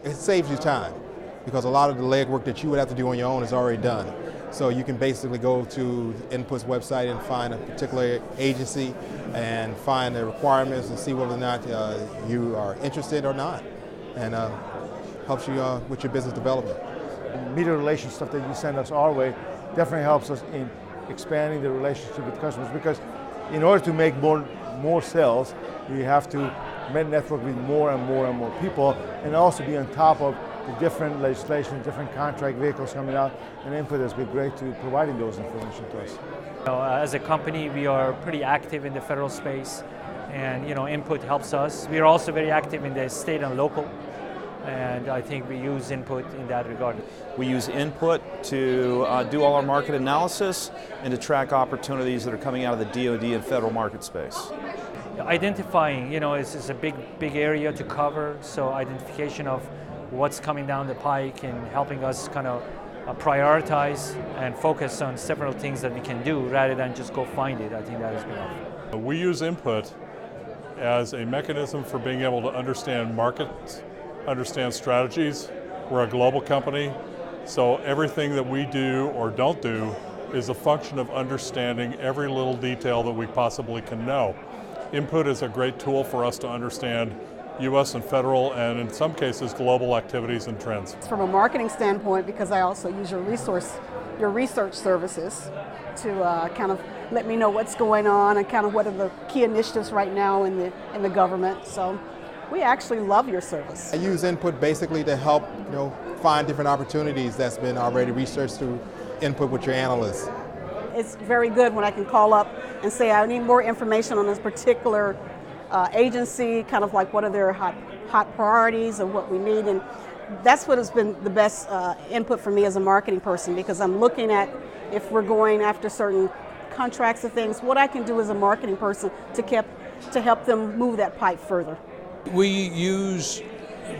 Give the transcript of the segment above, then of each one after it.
it saves you time because a lot of the legwork that you would have to do on your own is already done. So you can basically go to Input's website and find a particular agency and find the requirements and see whether or not you are interested or not, and helps you with your business development. Media relations stuff that you send us our way definitely helps us in expanding the relationship with customers, because in order to make more sales, you have to network with more and more people, and also be on top of the different legislation, different contract vehicles coming out, and Input has been great to providing those information to us. As a company, we are pretty active in the federal space, and Input helps us. We are also very active in the state and local, and I think we use Input in that regard. We use Input to do all our market analysis and to track opportunities that are coming out of the DoD and federal market space. Identifying, is a big area to cover, so identification of what's coming down the pike and helping us kind of prioritize and focus on several things that we can do rather than just go find it. I think that has been helpful. We use Input as a mechanism for being able to understand markets, understand strategies. We're a global company, so everything that we do or don't do is a function of understanding every little detail that we possibly can know. Input is a great tool for us to understand U.S. and federal, and in some cases, global activities and trends. From a marketing standpoint, because I also use your research services to kind of let me know what's going on and kind of what are the key initiatives right now in the government. So we actually love your service. I use Input basically to help find different opportunities that's been already researched through Input with your analysts. It's very good when I can call up and say I need more information on this particular agency, kind of like what are their hot priorities and what we need, and that's what has been the best input for me as a marketing person, because I'm looking at if we're going after certain contracts or things, what I can do as a marketing person to help them move that pipe further. We use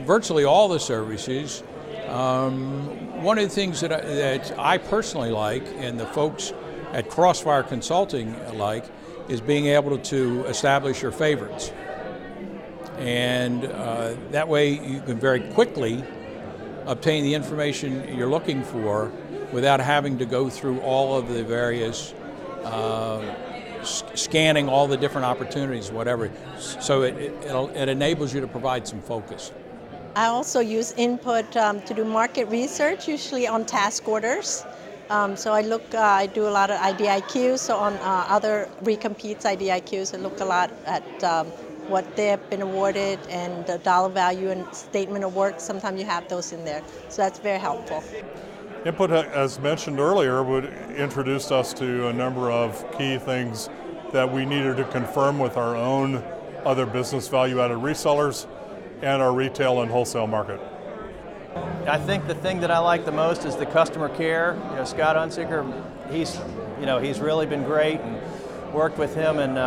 virtually all the services. One of the things that I personally like, and the folks at Crossfire Consulting like, is being able to establish your favorites. And that way you can very quickly obtain the information you're looking for without having to go through all of the various, scanning all the different opportunities, whatever. So it enables you to provide some focus. I also use Input to do market research, usually on task orders. So I do a lot of IDIQs, so on other recompetes IDIQs, I look a lot at what they have been awarded and the dollar value and statement of work. Sometimes you have those in there, so that's very helpful. Input, as mentioned earlier, introduced us to a number of key things that we needed to confirm with our own other business value-added resellers and our retail and wholesale market. I think the thing that I like the most is the customer care. Scott Unzicker, he's really been great, and worked with him, and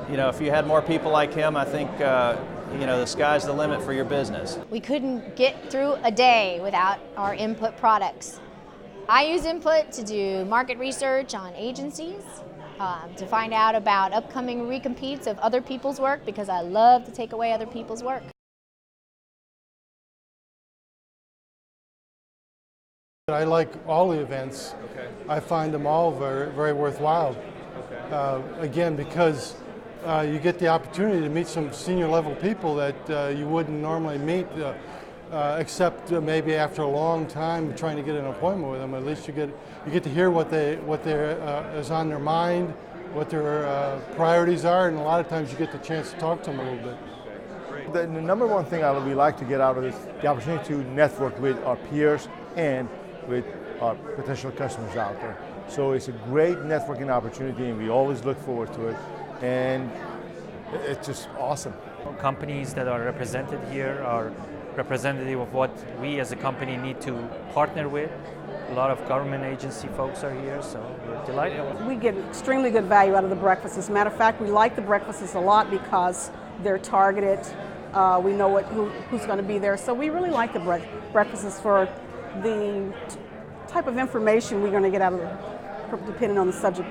if you had more people like him, I think the sky's the limit for your business. We couldn't get through a day without our Input products. I use Input to do market research on agencies, to find out about upcoming recompetes of other people's work, because I love to take away other people's work. I like all the events. Okay. I find them all very, very worthwhile. Okay. Again, because you get the opportunity to meet some senior level people that you wouldn't normally meet, except maybe after a long time trying to get an appointment with them. At least you get to hear what is on their mind, what their priorities are, and a lot of times you get the chance to talk to them a little bit. Great. The number one thing we like to get out of this, the opportunity to network with our peers and with our potential customers out there. So it's a great networking opportunity, and we always look forward to it, and it's just awesome. Companies that are represented here are representative of what we as a company need to partner with. A lot of government agency folks are here, so we're delighted. We get extremely good value out of the breakfasts. As a matter of fact, we like the breakfasts a lot because they're targeted. We know who's going to be there, so we really like the breakfasts for the type of information we're going to get out of it, depending on the subject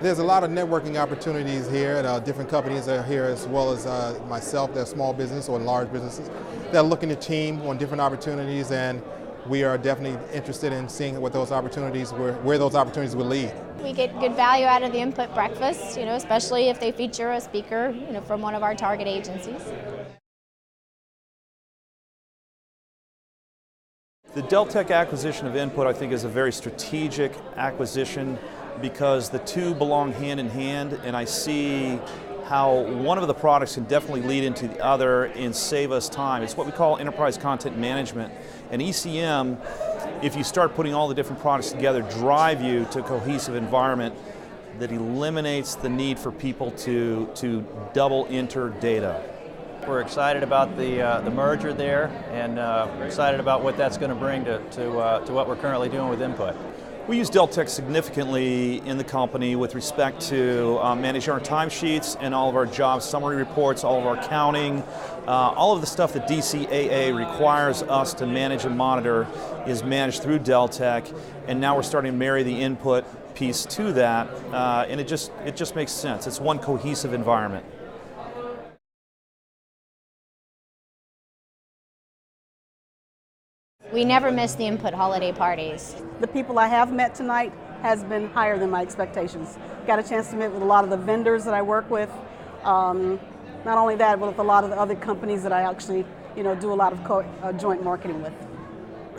There's a lot of networking opportunities here, and different companies are here as well as myself. They're small business or large businesses. They're looking to team on different opportunities, and we are definitely interested in seeing what those opportunities, where those opportunities will lead. We get good value out of the Input breakfast, especially if they feature a speaker, from one of our target agencies. The Deltek acquisition of Input, I think, is a very strategic acquisition because the two belong hand in hand, and I see how one of the products can definitely lead into the other and save us time. It's what we call enterprise content management. And ECM, if you start putting all the different products together, drive you to a cohesive environment that eliminates the need for people to double enter data. We're excited about the merger there, and excited about what that's going to bring to what we're currently doing with Input. We use Deltek significantly in the company with respect to managing our timesheets and all of our job summary reports, all of our accounting, all of the stuff that DCAA requires us to manage and monitor is managed through Deltek, and now we're starting to marry the Input piece to that, and it just makes sense. It's one cohesive environment. We never miss the Input holiday parties. The people I have met tonight has been higher than my expectations. Got a chance to meet with a lot of the vendors that I work with. Not only that, but with a lot of the other companies that I actually, do a lot of joint marketing with.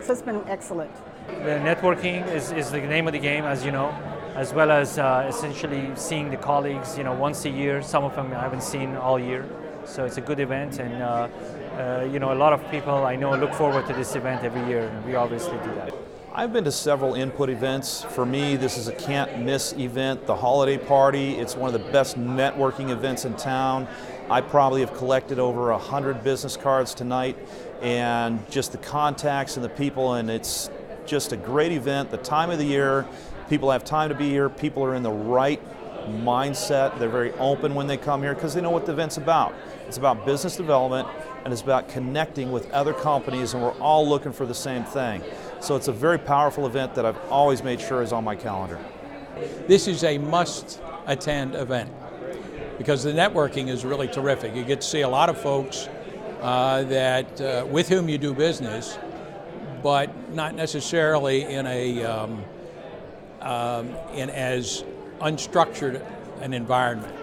So it's been excellent. The networking is the name of the game, as you know, as well as essentially seeing the colleagues, once a year. Some of them I haven't seen all year. So it's a good event, and a lot of people I know look forward to this event every year, and we obviously do that. I've been to several Input events. For me, this is a can't-miss event. The holiday party, it's one of the best networking events in town. I probably have collected over 100 business cards tonight, and just the contacts and the people, and it's just a great event. The time of the year, people have time to be here, people are in the right mindset, they're very open when they come here because they know what the event's about. It's about business development, and it's about connecting with other companies, and we're all looking for the same thing. So it's a very powerful event that I've always made sure is on my calendar. This is a must-attend event because the networking is really terrific. You get to see a lot of folks with whom you do business, but not necessarily in as unstructured an environment.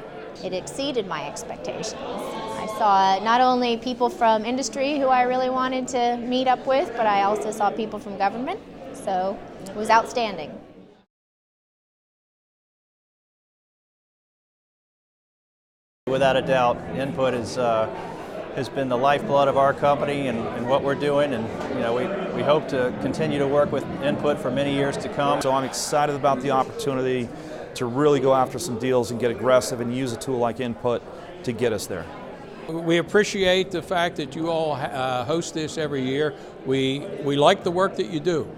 It exceeded my expectations. I saw not only people from industry who I really wanted to meet up with, but I also saw people from government, so it was outstanding. Without a doubt, Input has been the lifeblood of our company and what we're doing, and we hope to continue to work with Input for many years to come. So I'm excited about the opportunity to really go after some deals and get aggressive and use a tool like Input to get us there. We appreciate the fact that you all host this every year. We like the work that you do.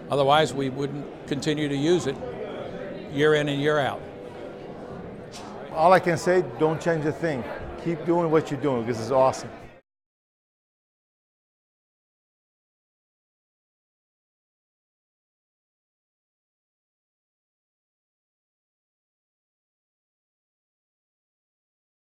Otherwise, we wouldn't continue to use it year in and year out. All I can say, don't change a thing. Keep doing what you're doing because it's awesome.